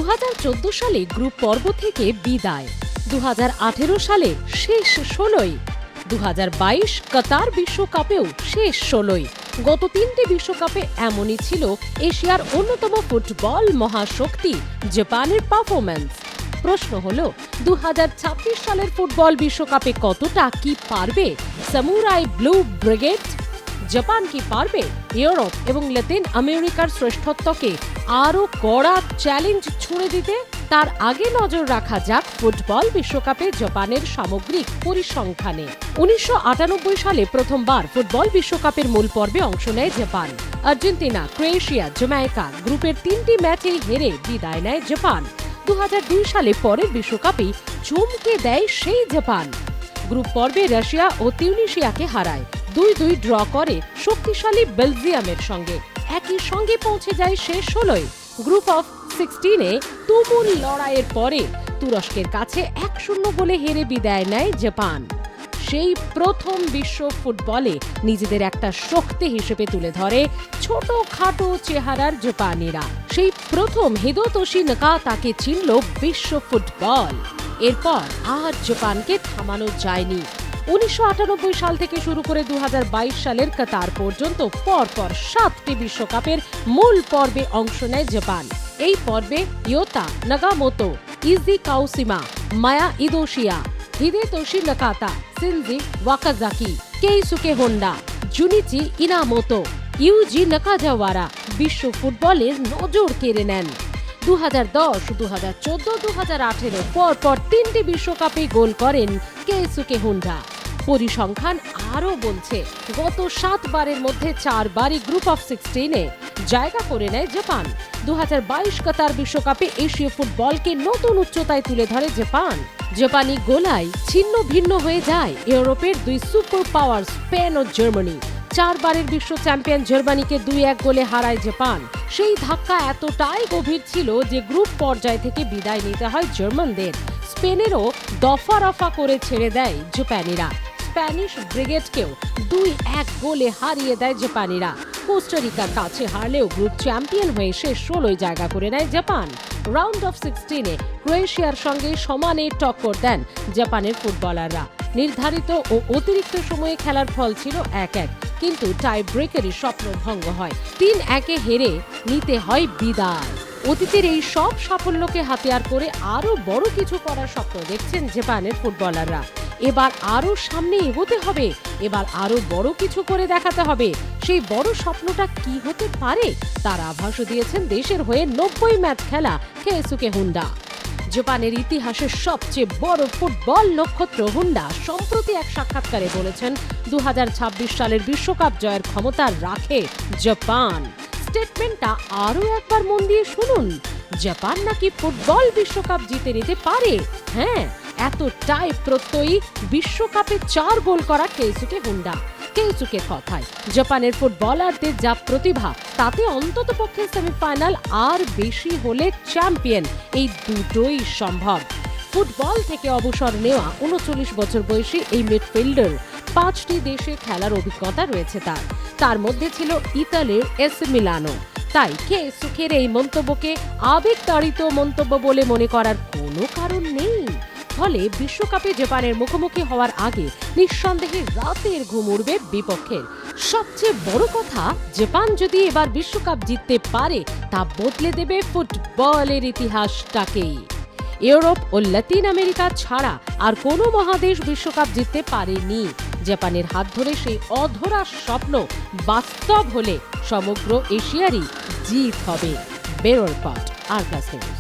2014 সালে গ্রুপ পর্ব থেকে বিদায়, 2018 সালে শেষ 16ই, 2022 কাতার বিশ্বকাপেও শেষ 16ই। গত তিনটি বিশ্বকাপে এমনই ছিল এশিয়ার অন্যতম ফুটবল মহাশক্তি জাপানের পারফরম্যান্স। প্রশ্ন হলো 2026 সালের ফুটবল বিশ্বকাপে কতটা কি পারবে সামুরাই ব্লু ব্রিগেড? জাপান কি পারবে ইউরোপ এবং লাতিন আমেরিকার শ্রেষ্ঠত্বকে আরও কড়া চ্যালেঞ্জ ছুড়ে দিতে? তার আগে নজর রাখা যাক ফুটবল বিশ্বকাপে জাপানের সামগ্রিক পরিসংখ্যানে। 1998 সালে প্রথমবার ফুটবল বিশ্বকাপের মূল পর্বে অংশ নেয় জাপান। আর্জেন্টিনা, ক্রোয়েশিয়া, জামাইকা গ্রুপের 3টি ম্যাচে হেরে বিদায় নেয় জাপান। 2002 সালে পরের বিশ্বকাপেই চমকে দেয় সেই জাপান। গ্রুপ পর্বে রাশিয়া ও তিউনিশিয়াকে হারায়, 2-2 ড্র করে শক্তিশালী বেলজিয়ামের সঙ্গে। একই সঙ্গে পৌঁছে যায় শেষ 16য়। গ্রুপ অফ 16-এ তুমুল লড়াইয়ের পরে তুরস্কের কাছে 1-0 গোলে হেরে বিদায় নেয় জাপান। সেই প্রথম বিশ্ব ফুটবলে নিজেদের একটা শক্তি হিসেবে তুলে ধরে ছোটখাটো চেহারার জাপানিরা। সেই প্রথম হিদোতোশি নাকাতাকে চিনল বিশ্ব ফুটবল। এরপর আর জাপানকে থামানো যায়নি। 1998 সাল থেকে শুরু করে 2022 সালের কাতার পর্যন্ত পরপর 7টি বিশ্বকাপের মূল পর্বে অংশ নেয় জাপান। এই পর্বে ইয়োতা নাগামোতো, ইজি কাউসিমা, মায়া ইদোশিয়া, হিদেতোশি নাকাতা, সিনজি ওয়াকাজাকি, কেইসুকে হোন্ডা, জুনিচি ইনামোতো, ইউজি নাকাজাওয়ারা বিশ্ব ফুটবলের নজর কেড়ে নেন। 2010, 2014, 2018 পরপর 3টি বিশ্বকাপে গোল করেন কেইসুকে হোন্ডা। পরিসংখ্যান আরও বলছে, গত 7 বারের মধ্যে 4 বারই গ্রুপ অফ 16-এ জায়গা করে নেয় জাপান। 2022 কাতার বিশ্বকাপে এশীয় ফুটবলকে নতুন উচ্চতায় তুলে ধরে জাপান। জাপানি গোলায় ছিন্ন ভিন্ন হয়ে যায় ইউরোপের 2 সুপার পাওয়ার স্পেন ও জার্মানি। 4 বারের বিশ্ব চ্যাম্পিয়ন জার্মানিকে 2-1 গোলে হারায় জাপান। সেই ধাক্কা এতটাই গভীর ছিল যে গ্রুপ পর্যায় থেকে বিদায় নিতে হয় জার্মানদের। স্পেনেরও দফা রফা করে ছেড়ে দেয় জাপানিরা। স্প্যানিশ ব্রিগেডকেও 2-1 গোলে হারিয়ে দেয় জাপানিরা। কোস্টারিকার কাছে হারলেও গ্রুপ চ্যাম্পিয়ন হয়ে শেষ 16য় জায়গা করে নেয় জাপান। রাউন্ড অফ 16-এ ক্রোয়েশিয়ার সঙ্গে সমানে টক্কর দেন জাপানের ফুটবলাররা। নির্ধারিত ও অতিরিক্ত সময়ে খেলার ফল ছিল 1-1, কিন্তু টাই ব্রেকারে স্বপ্ন ভঙ্গ হয়। 3-1-এ হেরে নিতে হয় বিদায়। অতীতের এই সব সাফল্যকে হাতিয়ার করে আরো বড় কিছু করার স্বপ্ন দেখছেন জাপানের ফুটবলাররা। এবার আরো সামনে এগোতে হবে, এবার আরো বড় কিছু করে দেখাতে হবে। সেই বড় স্বপ্নটা কি হতে পারে তার আভাসও দিয়েছেন দেশের হয়ে 90 ম্যাচ খেলা কেইসুকে হোন্ডা। জাপানের ইতিহাসের সবচেয়ে বড় ফুটবল নক্ষত্র হোন্ডা সম্প্রতি এক সাক্ষাৎকারে বলেছেন 2026 সালের বিশ্বকাপ জয়ের ক্ষমতা রাখে জাপান। স্টেটমেন্টটা আরো একবার মন দিয়ে শুনুন। জাপান নাকি ফুটবল বিশ্বকাপ জিতে নিতে পারে। হ্যাঁ, এতটাই প্রত্যয়ী বিশ্বকাপে 4 গোল করা কেইসুকে হোন্ডা। কেইসুকে কথায় জাপানের ফুটবলারদের যা প্রতিভা, তাতে অন্ততপক্ষে সেমিফাইনাল আর বেশি হলে চ্যাম্পিয়ন, এই দুটোই সম্ভব। ফুটবল থেকে অবসর নেওয়া 39 বছর বয়সী এই মিডফিল্ডার 5টি দেশে খেলার অভিজ্ঞতা রয়েছে তার মধ্যে ছিল ইতালির এসি মিলানো। তাই কেইসুকের এই মন্তব্যকে আবেগতাড়িত মন্তব্য বলে মনে করার কোনো কারণ নেই। ফলে বিশ্বকাপে জাপানের মুখোমুখি হওয়ার আগে নিঃসন্দেহে রাতের ঘুম উড়বে বিপক্ষের। সবচেয়ে বড় কথা, জাপান যদি এবার বিশ্বকাপ জিততে পারে তা বদলে দেবে ফুটবলের ইতিহাসটাকেই। ইউরোপ ও লাতিন আমেরিকা ছাড়া আর কোনো মহাদেশ বিশ্বকাপ জিততে পারেনি। জাপানের হাত ধরে সেই অধরা স্বপ্ন বাস্তব হলে সমগ্র এশিয়ারই জিত হবে। ব্যুরো রিপোর্ট, আর প্লাস নিউজ।